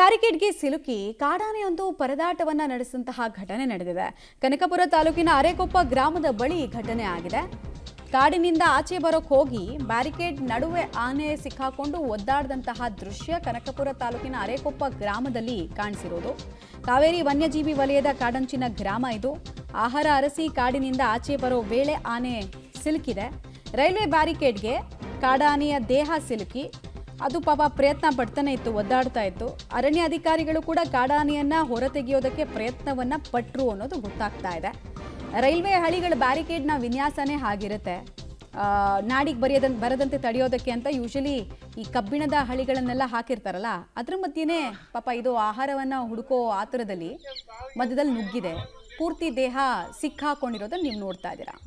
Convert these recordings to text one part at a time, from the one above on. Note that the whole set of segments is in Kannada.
ಬ್ಯಾರಿಕೇಡ್ಗೆ ಸಿಲುಕಿ ಕಾಡಾನೆಯೊಂದು ಪರದಾಟವನ್ನ ನಡೆಸಿದಂತಹ ಘಟನೆ ನಡೆದಿದೆ. ಕನಕಪುರ ತಾಲೂಕಿನ ಅರೇಕೊಪ್ಪ ಗ್ರಾಮದ ಬಳಿ ಘಟನೆ ಆಗಿದೆ. ಕಾಡಿನಿಂದ ಆಚೆ ಬರೋಕ್ ಹೋಗಿ ಬ್ಯಾರಿಕೇಡ್ ನಡುವೆ ಆನೆ ಸಿಕ್ಕಾಕೊಂಡು ಒದ್ದಾಡದಂತಹ ದೃಶ್ಯ ಕನಕಪುರ ತಾಲೂಕಿನ ಅರೇಕೊಪ್ಪ ಗ್ರಾಮದಲ್ಲಿ ಕಾಣಿಸಿರೋದು. ಕಾವೇರಿ ವನ್ಯಜೀವಿ ವಲಯದ ಕಾಡಂಚಿನ ಗ್ರಾಮ ಇದು. ಆಹಾರ ಅರಸಿ ಕಾಡಿನಿಂದ ಆಚೆ ಬರೋ ವೇಳೆ ಆನೆ ಸಿಲುಕಿದೆ. ರೈಲ್ವೆ ಬ್ಯಾರಿಕೇಡ್ಗೆ ಕಾಡಾನೆಯ ದೇಹ ಸಿಲುಕಿ ಅದು ಪಾಪ ಪ್ರಯತ್ನ ಪಡ್ತಾನೆ ಇತ್ತು, ಒದ್ದಾಡ್ತಾ ಇತ್ತು. ಅರಣ್ಯ ಅಧಿಕಾರಿಗಳು ಕೂಡ ಕಾಡಾನೆಯನ್ನ ಹೊರತೆಗೆಯೋದಕ್ಕೆ ಪ್ರಯತ್ನವನ್ನ ಪಟ್ರು ಅನ್ನೋದು ಗೊತ್ತಾಗ್ತಾ ಇದೆ. ರೈಲ್ವೆ ಹಳಿಗಳ ಬ್ಯಾರಿಕೇಡ್ನ ವಿನ್ಯಾಸನೇ ಹಾಗಿರುತ್ತೆ. ನಾಡಿಗೆ ಬರದಂತೆ ತಡೆಯೋದಕ್ಕೆ ಅಂತ ಯೂಶಲಿ ಈ ಕಬ್ಬಿಣದ ಹಳಿಗಳನ್ನೆಲ್ಲ ಹಾಕಿರ್ತಾರಲ್ಲ, ಅದ್ರ ಮಧ್ಯೆನೇ ಪಾಪ ಇದು ಆಹಾರವನ್ನ ಹುಡುಕೋ ಆತುರದಲ್ಲಿ ಮಧ್ಯದಲ್ಲಿ ನುಗ್ಗಿದೆ. ಪೂರ್ತಿ ದೇಹ ಸಿಕ್ಕಾಕೊಂಡಿರೋದನ್ನ ನೀವು ನೋಡ್ತಾ ಇದ್ದೀರಾ.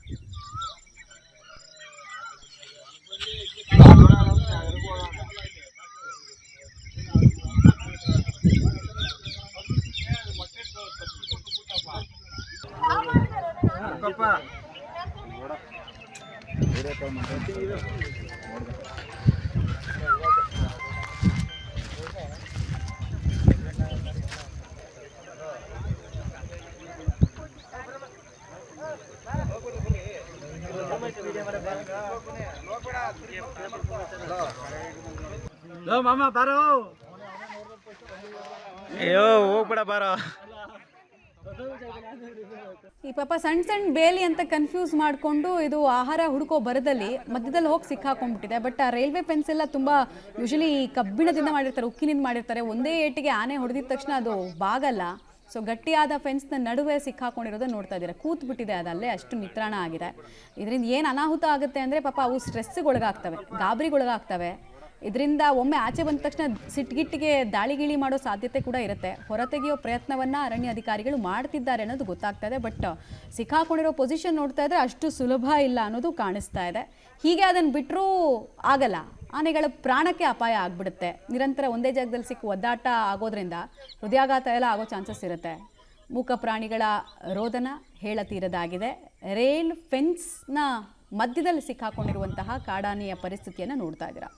ಮಾಮ ಬಾರೋ, ಅಯ್ಯೋ ಹೋಗ್ಬೇಡ ಬಾರೋ. ಈ ಪಾಪ ಸಣ್ಣ ಬೇಲಿ ಅಂತ ಕನ್ಫ್ಯೂಸ್ ಮಾಡಿಕೊಂಡು ಇದು ಆಹಾರ ಹುಡುಕೋ ಬರದಲ್ಲಿ ಮಧ್ಯದಲ್ಲಿ ಹೋಗಿ ಸಿಕ್ಕಾಕೊಂಡ್ಬಿಟ್ಟಿದೆ. ಬಟ್ ಆ ರೈಲ್ವೆ ಫೆನ್ಸ್ ಎಲ್ಲ ತುಂಬಾ ಯೂಶಲಿ ಕಬ್ಬಿಣದಿಂದ ಮಾಡಿರ್ತಾರೆ, ಉಕ್ಕಿನಿಂದ ಮಾಡಿರ್ತಾರೆ. ಒಂದೇ ಏಟಿಗೆ ಆನೆ ಹೊಡೆದಿದ ತಕ್ಷಣ ಅದು ಬಾಗಲ್ಲ. ಸೊ ಗಟ್ಟಿಯಾದ ಫೆನ್ಸ್ನ ನಡುವೆ ಸಿಕ್ಕಾಕೊಂಡಿರೋದನ್ನ ನೋಡ್ತಾ ಇದ್ದೀರಾ. ಕೂತ್ ಬಿಟ್ಟಿದೆ ಅದಲ್ಲೇ, ಅಷ್ಟು ನಿತ್ರಾಣ ಆಗಿದೆ. ಇದರಿಂದ ಏನು ಅನಾಹುತ ಆಗುತ್ತೆ ಅಂದರೆ ಪಾಪ ಅವು ಸ್ಟ್ರೆಸ್ಗೊಳಗಾಗ್ತವೆ, ಗಾಬರಿಗೊಳಗಾಗ್ತವೆ. ಇದರಿಂದ ಒಮ್ಮೆ ಆಚೆ ಬಂದ ತಕ್ಷಣ ಸಿಟ್ಗಿಟ್ಟಿಗೆ ದಾಳಿಗಿಳಿ ಮಾಡೋ ಸಾಧ್ಯತೆ ಕೂಡ ಇರುತ್ತೆ. ಹೊರತೆಗೆಯೋ ಪ್ರಯತ್ನವನ್ನ ಅರಣ್ಯ ಅಧಿಕಾರಿಗಳು ಮಾಡ್ತಿದ್ದಾರೆ ಅನ್ನೋದು ಗೊತ್ತಾಗ್ತಾ ಇದೆ. ಬಟ್ ಸಿಕ್ಕಾಕೊಂಡಿರೋ ಪೊಸಿಷನ್ ನೋಡ್ತಾ ಇದ್ರೆ ಅಷ್ಟು ಸುಲಭ ಇಲ್ಲ ಅನ್ನೋದು ಕಾಣಿಸ್ತಾ ಇದೆ. ಹೀಗೆ ಅದನ್ನು ಬಿಟ್ಟರೂ ಆಗಲ್ಲ, ಆನೆಗಳ ಪ್ರಾಣಕ್ಕೆ ಅಪಾಯ ಆಗ್ಬಿಡುತ್ತೆ. ನಿರಂತರ ಒಂದೇ ಜಾಗದಲ್ಲಿ ಸಿಕ್ಕು ಒದ್ದಾಟ ಆಗೋದ್ರಿಂದ ಹೃದಯಾಘಾತ ಎಲ್ಲ ಆಗೋ ಚಾನ್ಸಸ್ ಇರುತ್ತೆ. ಮೂಕ ಪ್ರಾಣಿಗಳ ರೋದನ ಹೇಳತೀರದಾಗಿದೆ. ರೈಲ್ ಫೆನ್ಸ್ನ ಮಧ್ಯದಲ್ಲಿ ಸಿಕ್ಕಾಕೊಂಡಿರುವಂತಹ ಕಾಡಾನೆಯ ಪರಿಸ್ಥಿತಿಯನ್ನು ನೋಡ್ತಾ ಇದ್ದೀರಾ.